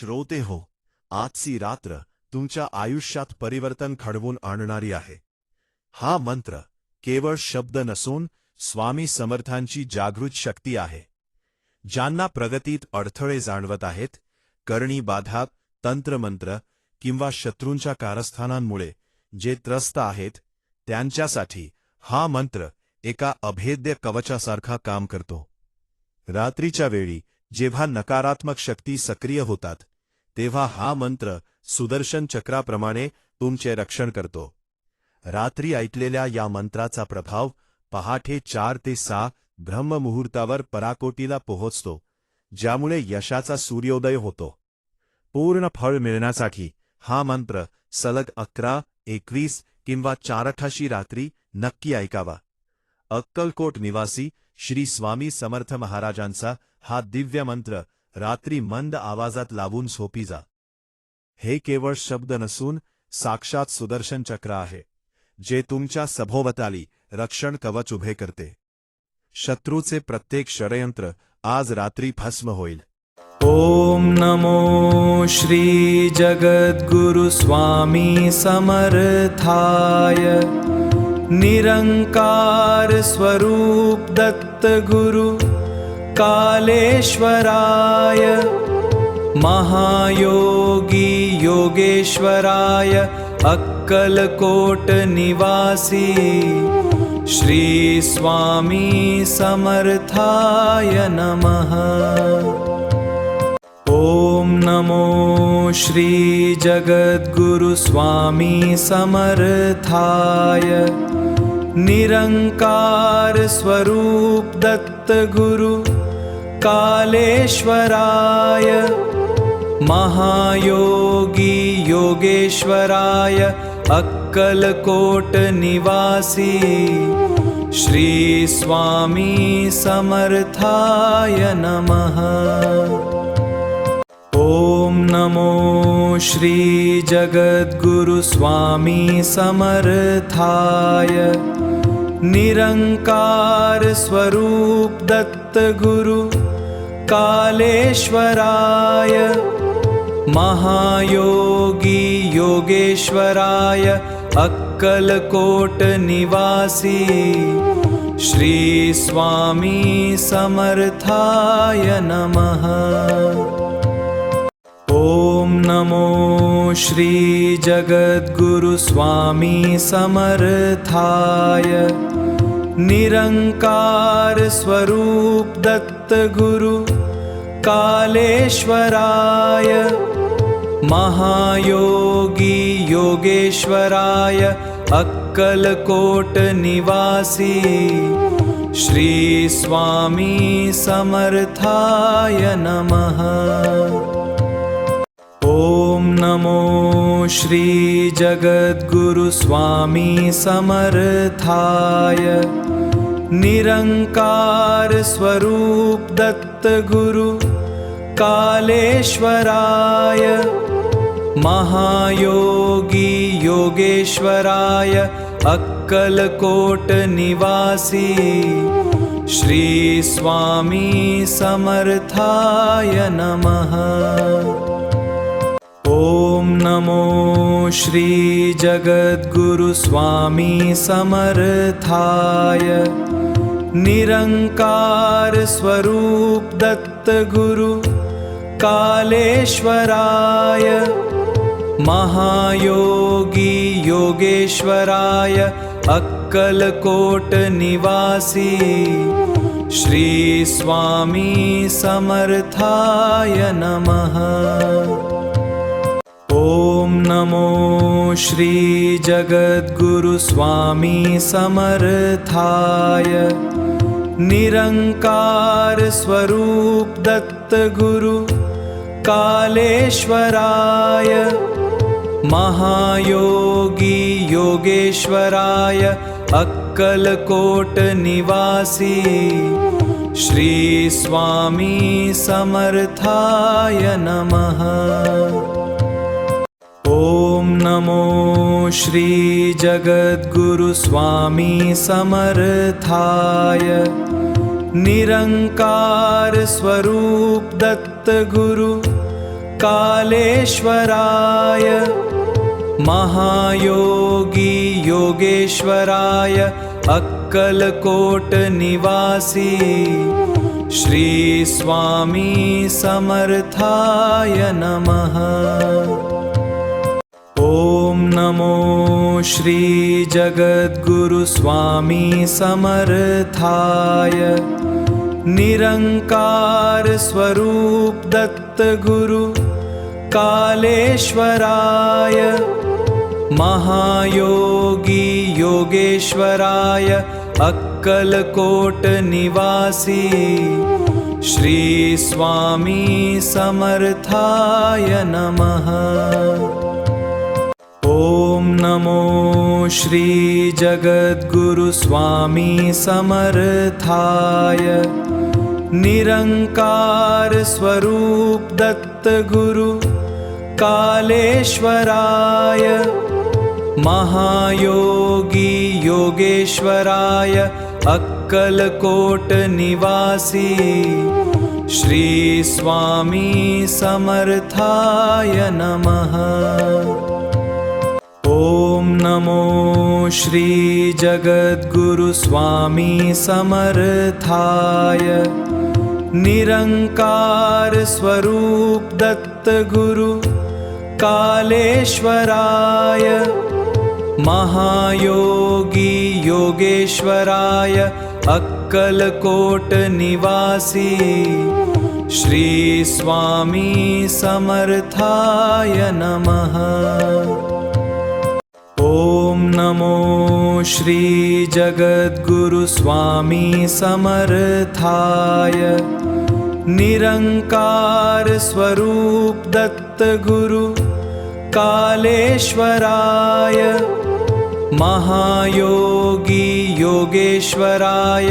श्रोते हो, आजची रात्र तुमच्या आयुष्यात परिवर्तन घडवून आणणारी आहे। हा मंत्र केवळ शब्द नसून स्वामी समर्थांची जागृत शक्ती आहे। ज्यांना प्रगतीत अडथळे जाणवत आहेत, करणी बाधा, तंत्रमंत्र किंवा शत्रूंच्या कारस्थानांमुळे जे त्रस्त आहेत, त्यांच्यासाठी हा मंत्र एका अभेद्य कवचासारखा काम करतो। रात्रीच्या वेळी जेव्हा नकारात्मक शक्ती सक्रिय होतात, तेव्हा हा मंत्र सुदर्शन चक्राप्रमाणे तुमचे रक्षण करतो। रात्री ऐकलेल्या या मंत्राचा प्रभाव पहाटे 4 ते 6 ब्रह्ममुहूर्तावर पराकोटीला पोहोचतो, ज्यामुळे यशाचा सूर्योदय होतो। पूर्ण फळ मिळण्यासाठी हा मंत्र सलग 11, 21 किंवा 48 रात्री नक्की ऐकावा। अक्कलकोट निवासी श्री स्वामी समर्थ महाराजांचा हा दिव्य मंत्र रात्री मंद आवाजात लावून झोपी जा। हे केवळ शब्द नसून साक्षात सुदर्शन चक्र आहे, जे तुमच्या सभोवताली रक्षण कवच उभे करते। शत्रूचे प्रत्येक षडयंत्र आज रात्री भस्म होईल। ओम नमो श्री जगद्गुरु स्वामी समर्थाय। निरंकार स्वरूप दत्त गुरु कालेश्वराय। महायोगी योगेश्वराय अक्कलकोट निवासी श्री स्वामी समर्थाय नमः। ओम नमो श्री जगद्गुरु स्वामी समर्थाय। निरंकार स्वरूप दत्त गुरु कालेश्वराय। महायोगी योगेश्वराय अक्कलकोट निवासी श्री स्वामी समर्थाय नमः। ओम नमो श्री जगद्गुरु स्वामी समर्थाय। निरंकार स्वरूप दत्त गुरु कालेश्वराय। महायोगी योगेश्वराय अक्कलकोट निवासी श्री स्वामी समर्थाय नमः। ओम नमो श्री जगद्गुरु स्वामी समर्थाय। निरंकार स्वरूप दत्त गुरु कालेश्वराय। महायोगी योगेश्वराय अक्कलकोट निवासी श्री स्वामी समर्थाय नमः। ओम नमो श्री जगद्गुरु स्वामी समर्थाय। निरंकार स्वरूप दत्त गुरु कालेश्वराय। महायोगी योगेश्वराय अक्कलकोट निवासी श्री स्वामी समर्थाय नमः। ओम नमो श्री जगद्गुरु स्वामी समर्थाय। निरंकार स्वरूप दत्त गुरु कालेश्वराय। महायोगी योगेश्वराय अक्कलकोट निवासी श्री स्वामी समर्थाय नमः। ओम नमो श्री जगद्गुरु स्वामी समर्थाय। निरंकार स्वरूप दत्त गुरु कालेश्वराय। महायोगी योगेश्वराय अक्कलकोट निवासी श्री स्वामी समर्थाय नमः। ओम नमो श्री जगद्गुरु स्वामी समर्थाय। निरंकार स्वरूप दत्त गुरु कालेश्वराय महायोगी योगेश्वराय अक्कलकोट निवासी श्री स्वामी समर्थाय नमः। ॐ नमो श्री जगद्गुरु स्वामी समर्थाय निरंकार स्वरूप दत्त गुरु कालेश्वराय महायोगी योगेश्वराय अक्कलकोट निवासी श्री स्वामी समर्थाय नमः। ॐ नमो श्री जगद्गुरु स्वामी समर्थाय निरंकार स्वरूप दत्त गुरु कालेश्वराय महायोगी योगेश्वराय अक्कलकोट निवासी श्री स्वामी समर्थाय नमः। ॐ नमो श्री जगद्गुरु स्वामी समर्थाय निरंकार स्वरूप दत्त गुरु कालेश्वराय महायोगी योगेश्वराय अक्कलकोट निवासी श्री स्वामी समर्थाय नमः। ॐ नमो श्री जगद्गुरु स्वामी समर्थाय निरंकार स्वरूप दत्त गुरु कालेश्वराय महायोगी योगेश्वराय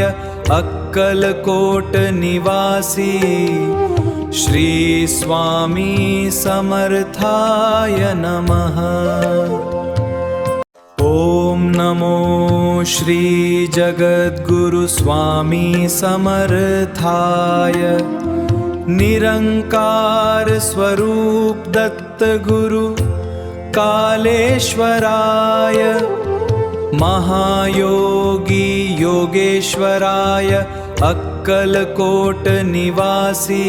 अक्कलकोट निवासी श्री स्वामी समर्थाय नमः। ॐ नमो श्री जगद्गुरु स्वामी समर्थाय निरंकार स्वरूप दत्त गुरु कालेश्वराय महायोगी योगेश्वराय अक्कलकोट निवासी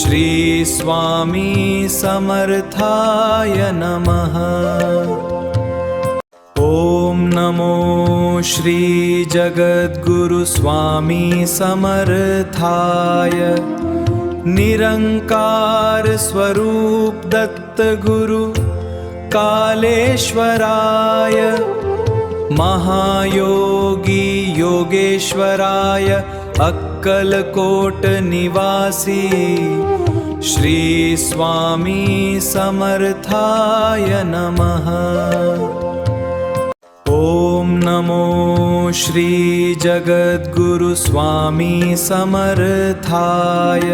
श्री स्वामी समर्थाय नमः। ॐ नमो श्री जगद्गुरु स्वामी समर्थाय निरंकार स्वरूप दत्त गुरु कालेश्वराय महायोगी योगेश्वराय अक्कलकोट निवासी श्री स्वामी समर्थाय नमः। ॐ नमो श्री जगद्गुरु स्वामी समर्थाय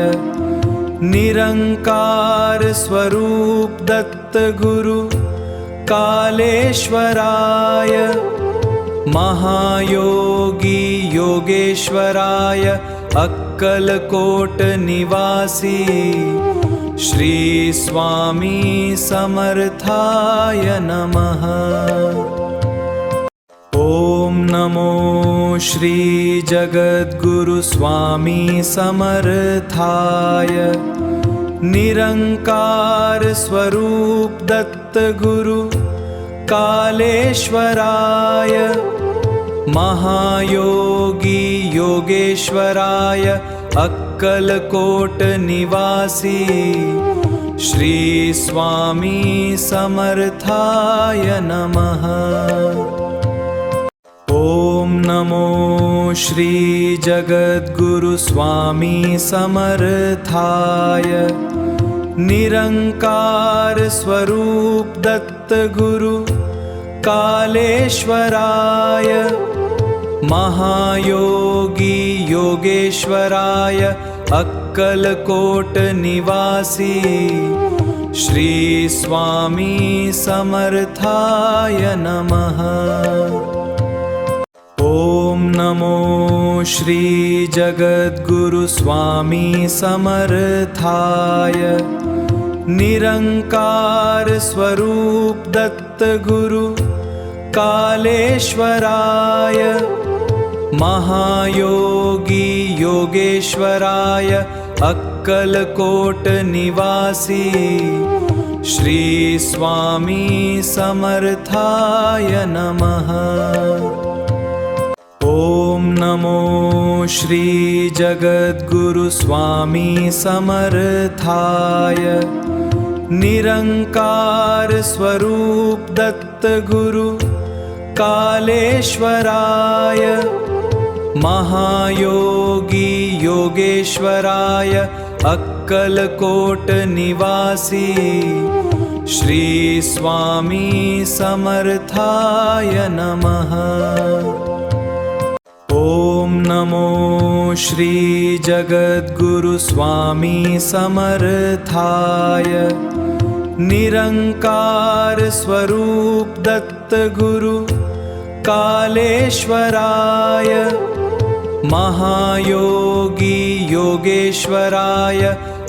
निरंकार स्वरूप दत्त गुरु कालेश्वराय महायोगी योगेश्वराय अक्कलकोट निवासी श्री स्वामी समर्थाय नमः। ॐ नमो श्री जगद्गुरु स्वामी समर्थाय निरंकार स्वरूप दत्त गुरु कालेश्वराय महायोगी योगेश्वराय अक्कलकोट निवासी श्री स्वामी समर्थाय नमः। ॐ नमो श्री जगद्गुरु स्वामी समर्थाय निरंकार स्वरूप दत्त गुरु कालेश्वराय महायोगी योगेश्वराय अक्कलकोट निवासी श्री स्वामी समर्थाय नमः। ॐ नमो श्री जगद्गुरु स्वामी समर्थाय निरंकार स्वरूप दत्त गुरु कालेश्वराय महायोगी योगेश्वराय अक्कलकोट निवासी श्री स्वामी समर्थाय नमः। ओम नमो श्री जगद्गुरु स्वामी समर्थाय निरंकार स्वरूप दत्त गुरु कालेश्वराय महायोगी योगेश्वराय अक्कलकोट निवासी श्री स्वामी समर्थाय नमः। ओम नमो श्री जगद्गुरु स्वामी समर्थाय निरंकार स्वरूप दत्त गुरु कालेश्वराय महायोगी योगेश्वराय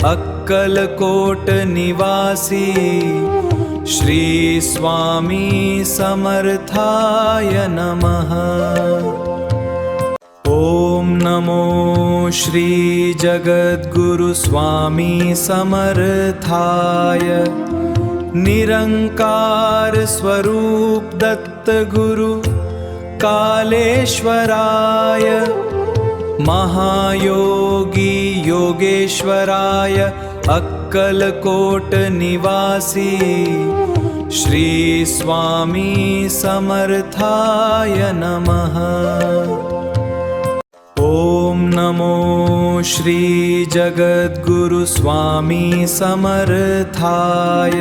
अक्कलकोट निवासी श्री स्वामी समर्थाय नमः। ओम नमो श्री जगद्गुरु स्वामी समर्थाय निरंकार स्वरूप दत्त गुरु कालेश्वराय महायोगी योगेश्वराय अक्कलकोट निवासी श्री स्वामी समर्थाय नमः। ओम नमो श्री जगद्गुरु स्वामी समर्थाय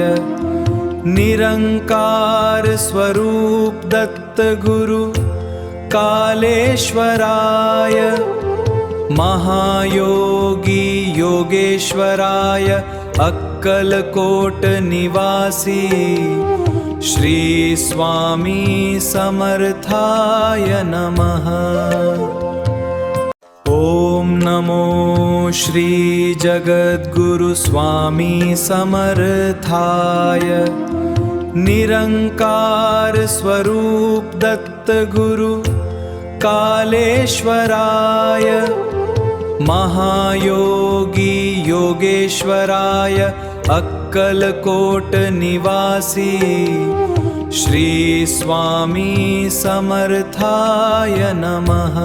निरंकार स्वरूप दत्त गुरु कालेश्वराय महायोगी योगेश्वराय अक्कलकोट निवासी श्री स्वामी समर्थाय नमः। ओम नमो श्री जगद्गुरु स्वामी समर्थाय निरंकार स्वरूप दत्त गुरु कालेश्वराय महायोगी योगेश्वराय अक्कलकोट निवासी श्री स्वामी समर्थाय नमः।